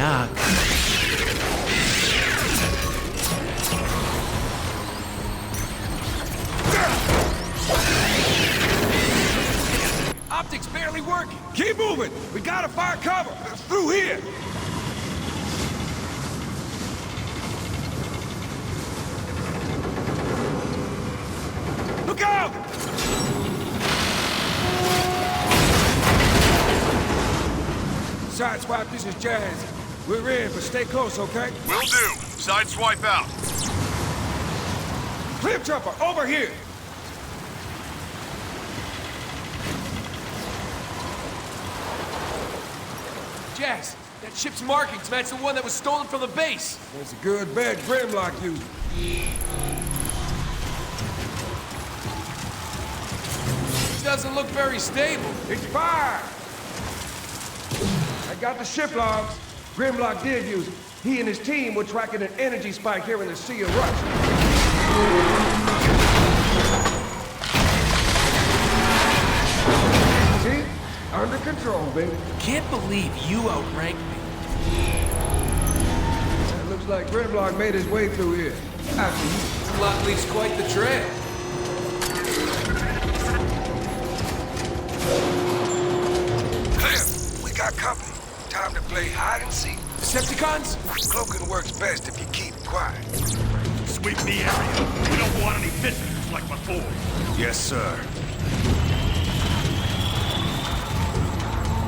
knock. Optics barely working. Keep moving. We gotta find cover. Through here. Look out! Sideswipe, this is Jazz. We're in, but stay close, okay? Will do. Sideswipe out. CliffJumper, over here! Jazz, that ship's markings match the one that was stolen from the base. That's a good bet Grimlock used. Doesn't look very stable. It's fire! I got the ship logs. Grimlock did use it. He and his team were tracking an energy spike here in the Sea of Rust. See? Under control, baby. Can't believe you outranked me. It looks like Grimlock made his way through here. After you. Grimlock leaves quite the trail. Cliff, we got company. Time to play hide and seek. Decepticons? Cloaking works best if you keep quiet. Sweep the area. We don't want any visitors like before. Yes, sir.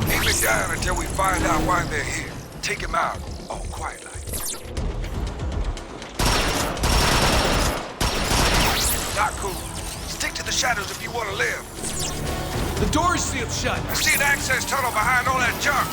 Keep it down until we find out why they're here. Take him out, all quiet like. Not cool. Stick to the shadows if you want to live. The door's sealed shut. I see an access tunnel behind all that junk.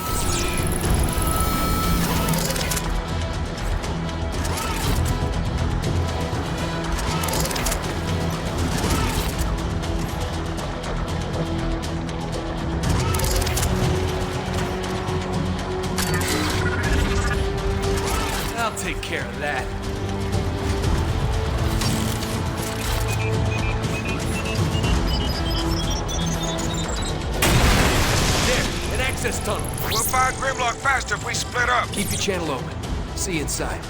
I'll take care of that. There, an access tunnel. We'll find Grimlock faster if we split up. Keep your channel open. See you inside.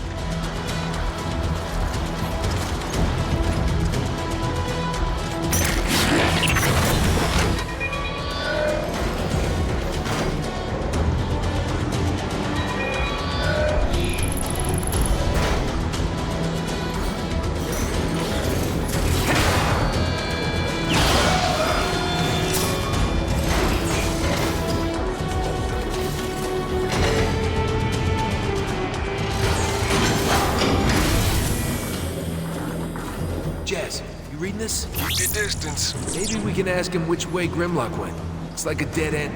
Jazz, you reading this? Keep your distance. Maybe we can ask him which way Grimlock went. It's like a dead end.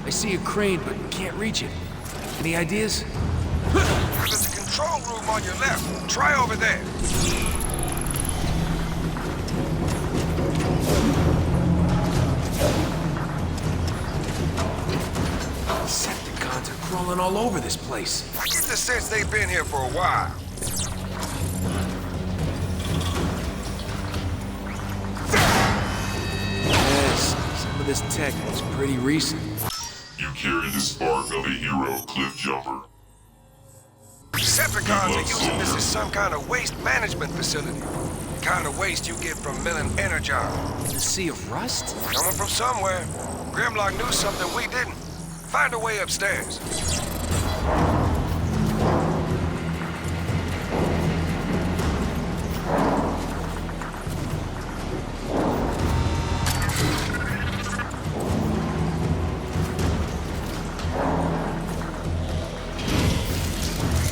I see a crane, but can't reach it. Any ideas? There's a control room on your left. Try over there. Decepticons are crawling all over this place. I get the sense they've been here for a while. Yes, some of this tech is pretty recent. You carry the spark of a hero, CliffJumper. Decepticons are using this as some kind of waste management facility. The kind of waste you get from milling energon. The Sea of Rust? Coming from somewhere. Grimlock knew something we didn't. Find a way upstairs.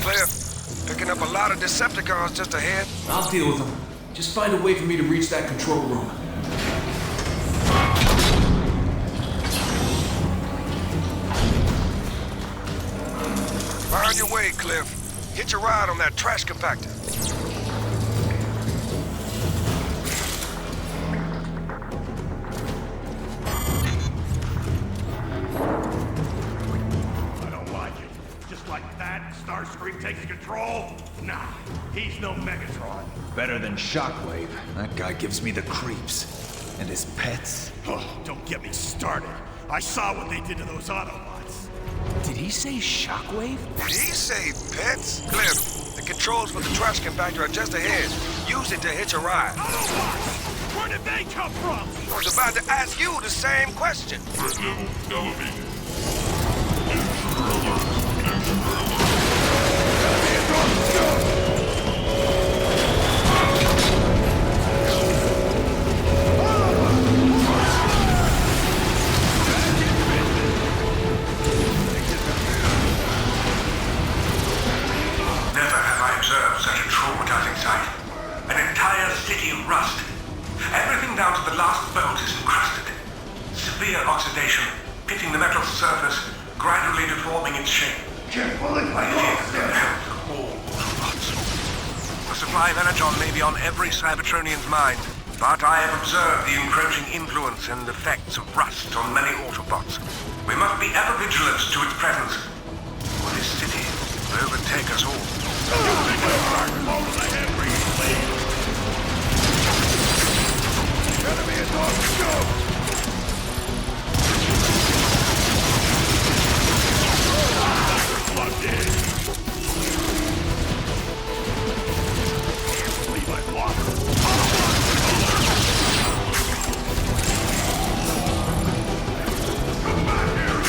Cliff, picking up a lot of Decepticons just ahead. I'll deal with them. Just find a way for me to reach that control room. Find your way, Cliff. Hit your ride on that trash compactor. I don't like it. Just like that, Starscream takes control? Nah, he's no Megatron. Better than Shockwave. That guy gives me the creeps. And his pets. Oh, don't get me started. I saw what they did to those Autobots. Did he say shockwave? Did he say pets? Cliff, the controls for the trash compactor are just ahead. Use it to hitch a ride. Autobots! Where did they come from? I was about to ask you the same question. Threat level elevated. Intruder alert. Intruder alert. Never have I observed such a traumatizing sight. An entire city of rust. Everything down to the last bolt is encrusted. Severe oxidation, pitting the metal surface, gradually deforming its shape. I fear the health of all Autobots. The supply of energon may be on every Cybertronian's mind, but I have observed the encroaching influence and effects of rust on many Autobots. We must be ever vigilant to its presence, or this city will overtake us all. Enemy is on the show! Plugged in. Can't believe I lost her. Come back here,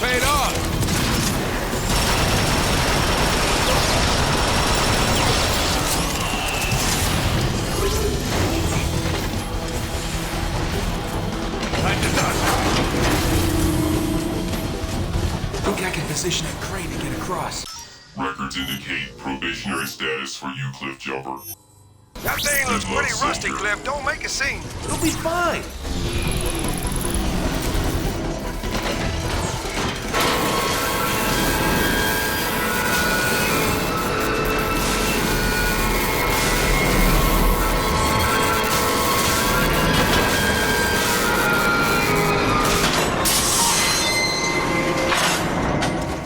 Paid off! Think I can position a crane to get across. Records indicate probationary status for you, CliffJumper. That thing looks pretty rusty, Cliff. Don't make a scene. It'll be fine.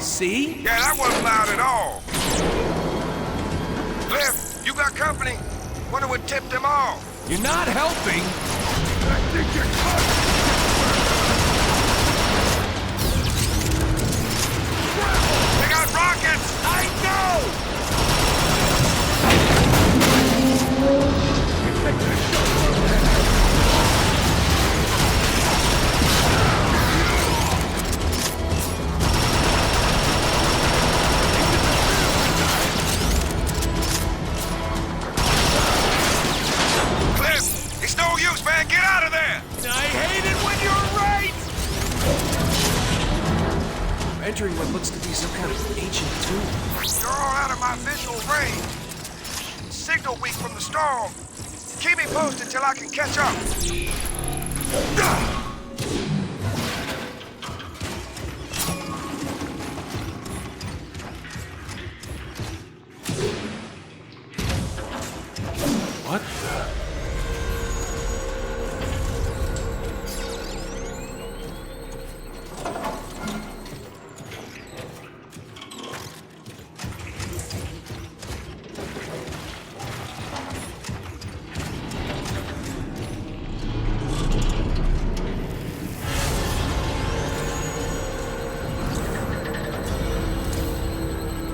See? Yeah, that wasn't loud at all. Cliff, you got company? Wonder what tipped them off. You're not helping. I think you're caught. They got rockets! I Cliff, it's no use, man. Get out of there! I hate it when you're right! We're entering what looks to be some kind of ancient tomb. You're all out of my visual range. Signal weak from the storm. Keep me posted till I can catch up. What the?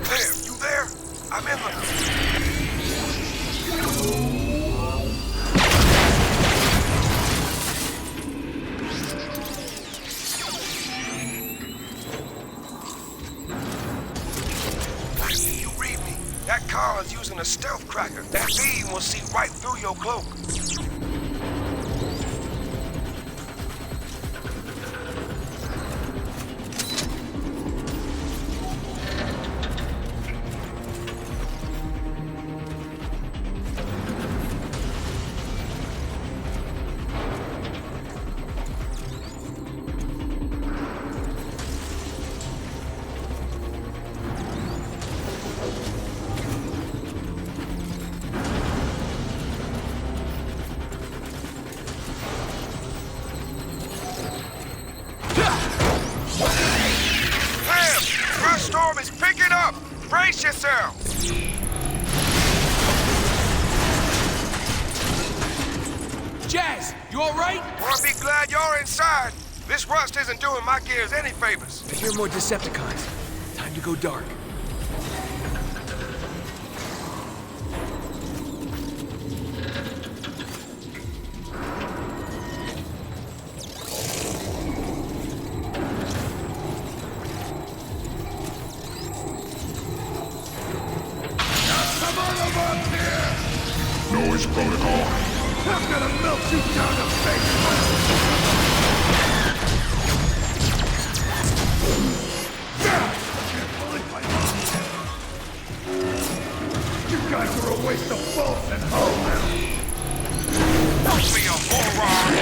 Cliff, you there? I'm in the... You read me. That car is using a stealth cracker. That beam will see right through your cloak. Brace yourself. Jazz, you all right? Well, be glad you're inside. This rust isn't doing my gears any favors. I hear more Decepticons. Time to go dark. Noise protocol. I'm gonna melt you down to face. You guys are a waste of bullets and hope. Don't be a moron.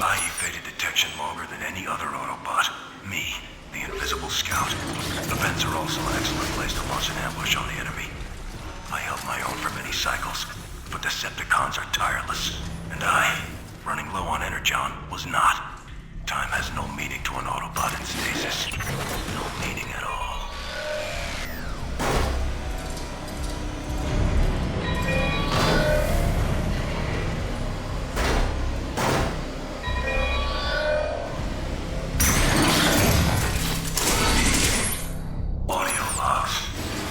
I evaded detection longer than any other Autobot. Me, the invisible scout. The vents are also an excellent place to launch an ambush on the enemy. I held my own for many cycles, but Decepticons are tireless. And I, running low on energon, was not. Time has no meaning to an Autobot in stasis. No meaning at all. Audio logs.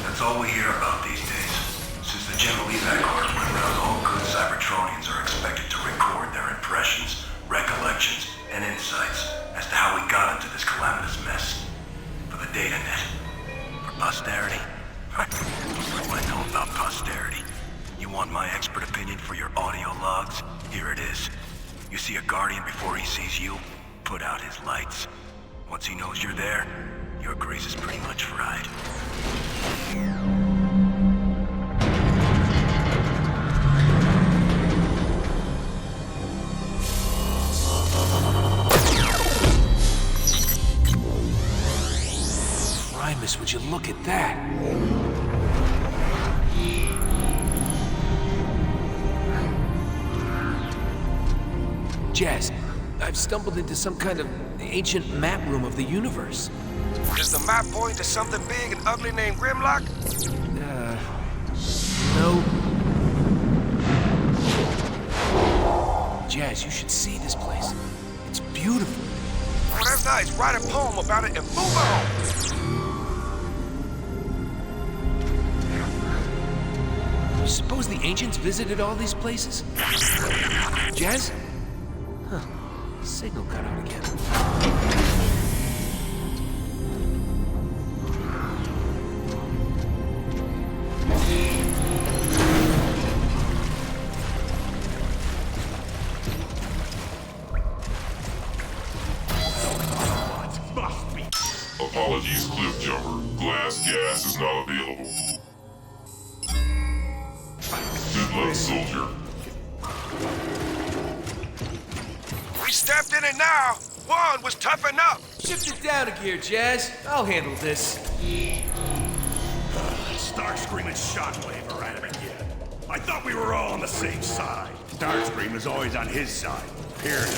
That's all we hear about these days. Since the general evac order went around, all good Cybertronians are expected to record their impressions, recollections, and insights as to how we got into this calamitous mess. For the data net. For posterity. What do I know about posterity? You want my expert opinion for your audio logs? Here it is. You see a Guardian before he sees you? Put out his lights. Once he knows you're there, your grease is pretty much fried. Primus, would you look at that? Jazz, I've stumbled into some kind of ancient map room of the universe. Does the map point to something big and ugly named Grimlock? No. Jazz, you should see this place. It's beautiful. Well, that's nice. Write a poem about it and move on. You suppose the ancients visited all these places? Jazz? Huh. Signal cut out again. Must be. Apologies, CliffJumper. Glass gas is not available. Good luck, soldier. We stepped in it now. One was tough enough. Shift it down a gear, Jazz. I'll handle this. Starscream and Shockwave are at it again. I thought we were all on the same side. Starscream is always on his side. Period.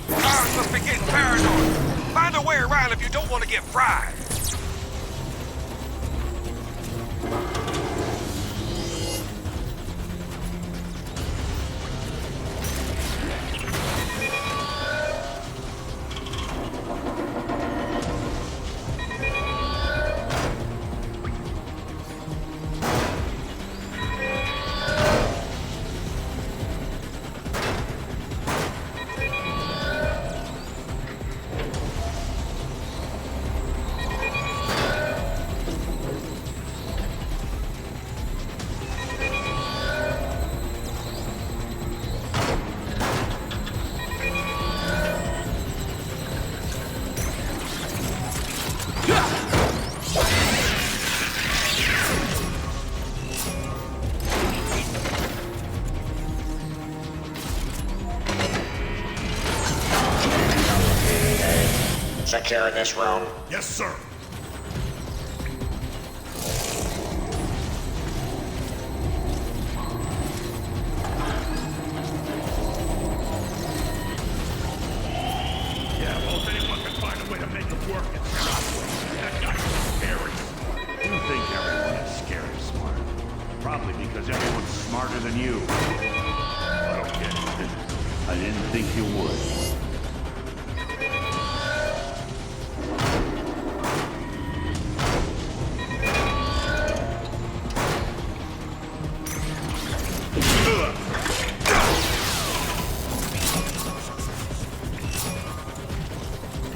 Cars must be getting paranoid. Find a way around if you don't want to get fried. secure this room? Yes, sir. Yeah, well, if anyone can find a way to make it work, it's Shockwave. That guy's scary smart. You think everyone is scary smart. Probably because everyone's smarter than you. I don't get it. I didn't think you would.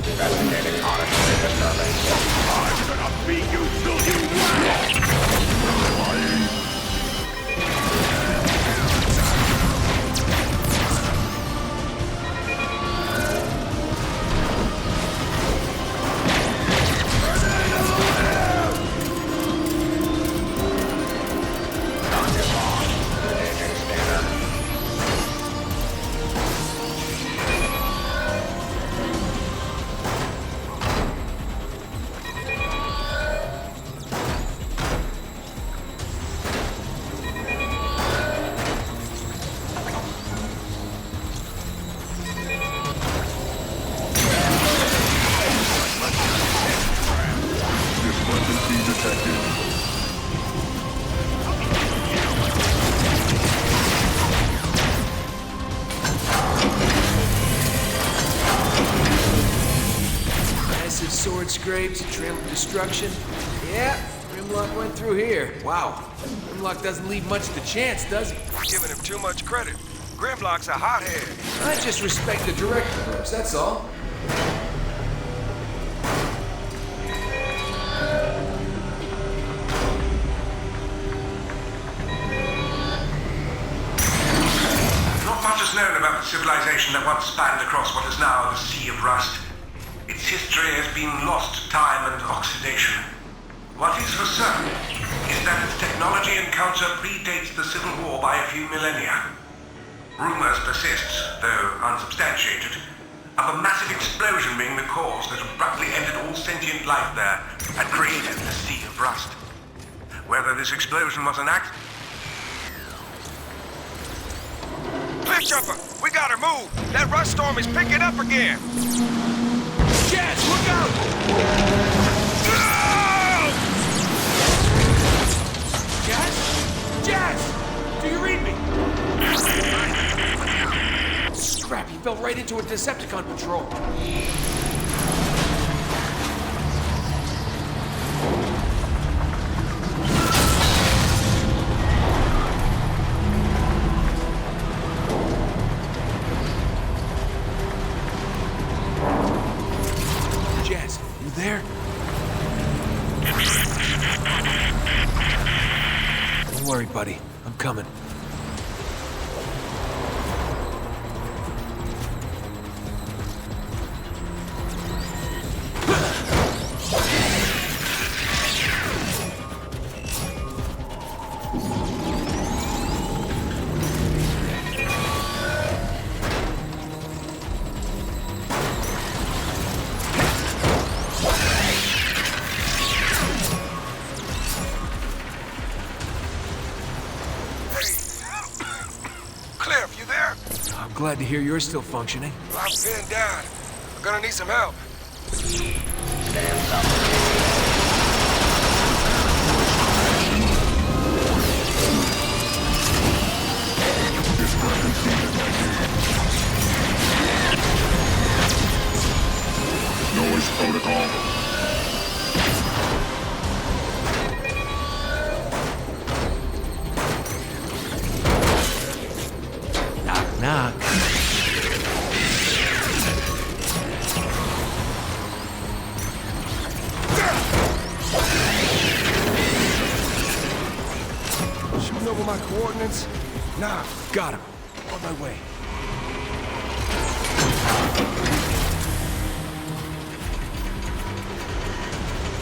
Investigating auditory disturbance. I'm gonna beat you till you wow! Discrepancy detected. Massive sword scrapes, trail of destruction. Yeah, Grimlock went through here. Wow. Grimlock doesn't leave much to chance, does he? Giving him too much credit. Grimlock's a hothead. I just respect the director groups, that's all. Not much is known about the civilization that once spanned across what is now the Sea of Rust. Its history has been lost to time and oxidation. What is for certain is that its technology and culture predates the Civil War by a few millennia. Rumors persist, though unsubstantiated, of a massive explosion being the cause that abruptly ended all sentient life there and created the Sea of Rust. Whether this explosion was an accident. CliffJumper, we gotta move. That rust storm is picking up again. Jazz, look out! Jazz? Jazz! Do you read me? Crap, he fell right into a Decepticon patrol. Jazz, you there? Don't worry, buddy. I'm coming. Cliff, you there? I'm glad to hear you're still functioning. I'm pinned down. I'm gonna need some help. Stand up. Discrepancy detected. Noise protocol. Knock, knock. Shooting over my coordinates? Nah. Got him. On my way.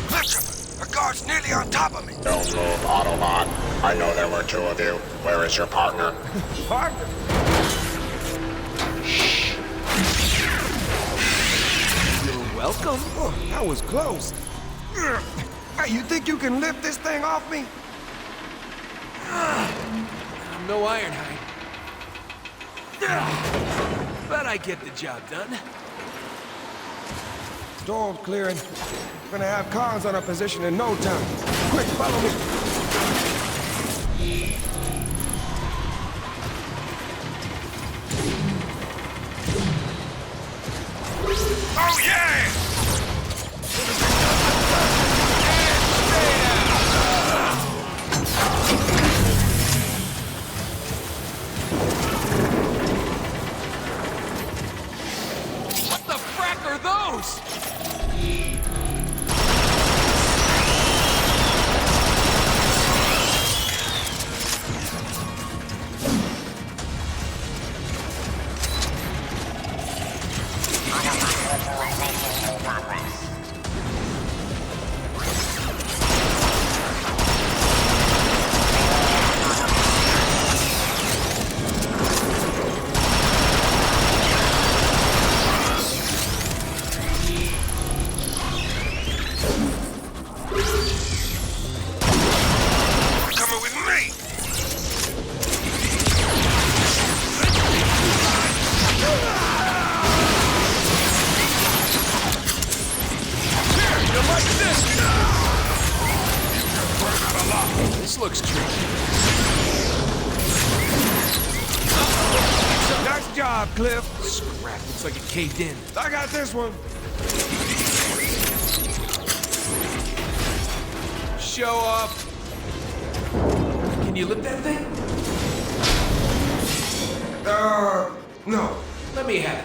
CliffJumper, a guard's nearly on top of me. Don't move, Autobot. I know there were two of you. Where is your partner? Partner? You're welcome. Oh, that was close. Hey, you think you can lift this thing off me? I'm no Ironhide. But I get the job done. Storm clearing. Gonna have cars on our position in no time. Quick, follow me. Oh, yeah! What the frack are those? Coming with me! You like this? This looks tricky. Nice job, Cliff. Scrap, looks like it caved in. I got this one. Show off. Can you lift that thing? No. Let me have it.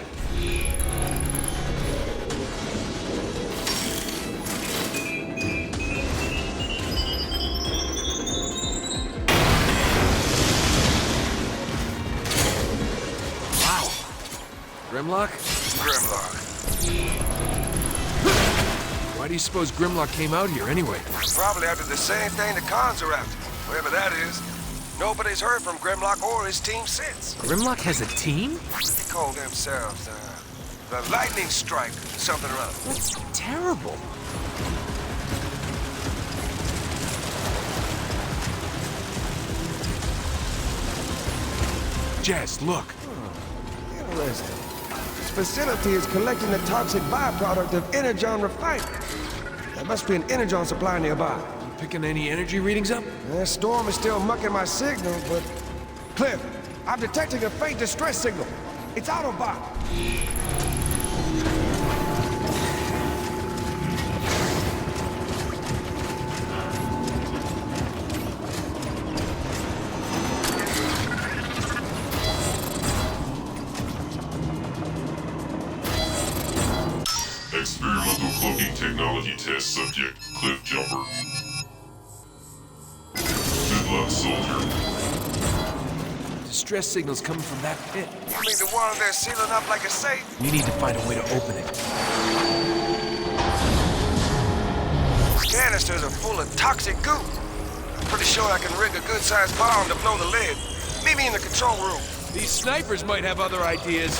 Wow. Grimlock? Grimlock. Why do you suppose Grimlock came out here anyway? Probably after the same thing the cons are after. Whoever that is. Nobody's heard from Grimlock or his team since. Grimlock has a team? They call themselves, the Lightning Strike, something or other. That's terrible. Jess, look. Interesting. This facility is collecting the toxic byproduct of Energon refining. There must be an Energon supply nearby. You picking any energy readings up? That storm is still mucking my signal, but... Cliff, I'm detecting a faint distress signal. It's Autobot. Experimental cloaking technology test subject, CliffJumper. Good luck, soldier. Distress signals coming from that pit. You mean the one they're sealing up like a safe? We need to find a way to open it. Canisters are full of toxic goo. I'm pretty sure I can rig a good-sized bomb to blow the lid. Meet me in the control room. These snipers might have other ideas.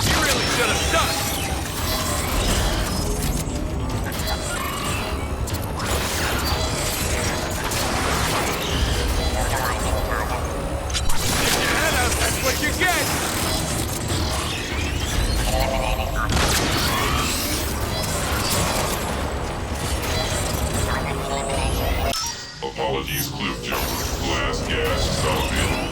You really should have done it. Stick your head out, that's what you get. Apologies, CliffJumper. Glass gas is not available.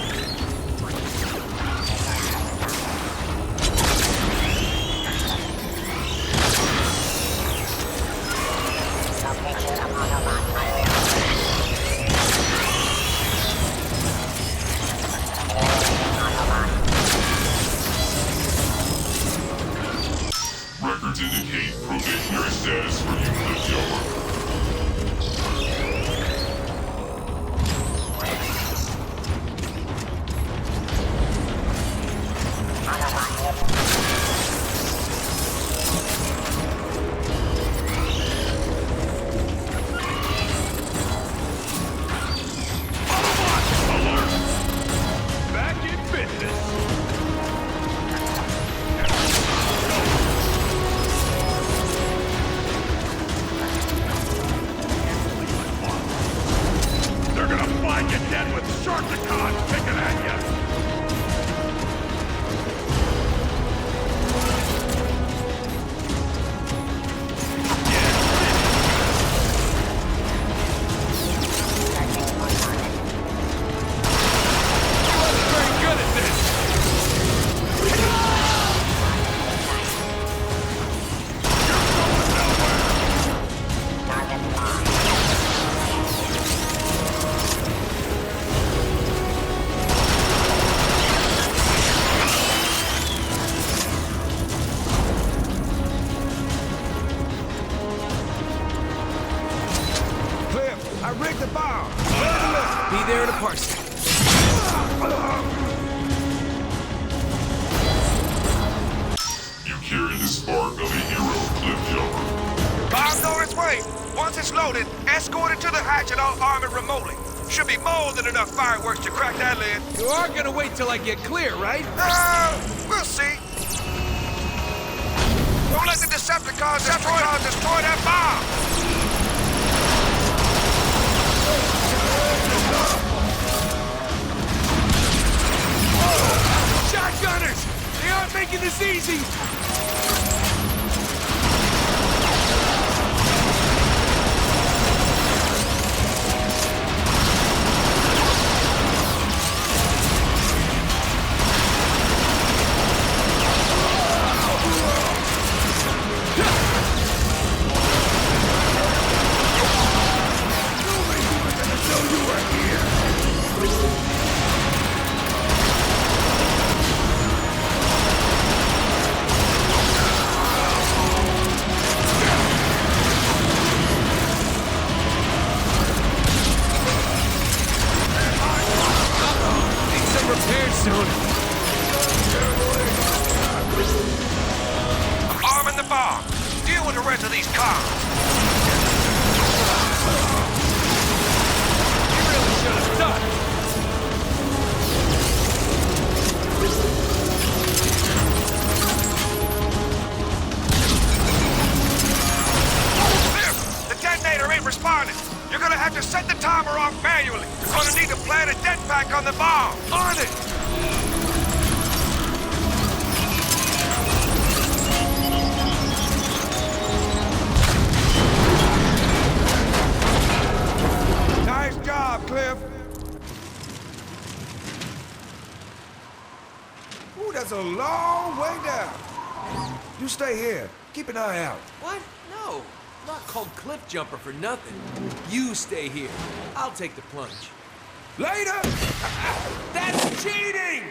Records indicate probationary status for you, CliffJumper. plane. Once it's loaded, escort it to the hatch and I'll arm it remotely. Should be more than enough fireworks to crack that lid. You are gonna wait till I get clear, right? We'll see. Don't let the Decepticons destroy that bomb! Shotgunners! They aren't making this easy! I'm arming the bomb. Deal with the rest of these cars. You really should have ducked. The detonator ain't responding. You're gonna have to set the timer off manually. You're gonna need to plant a det pack on the bomb. On it! Nice job, Cliff. Ooh, that's a long way down. You stay here. Keep an eye out. What? No. I'm not called CliffJumper for nothing. You stay here. I'll take the plunge. Later! That's cheating!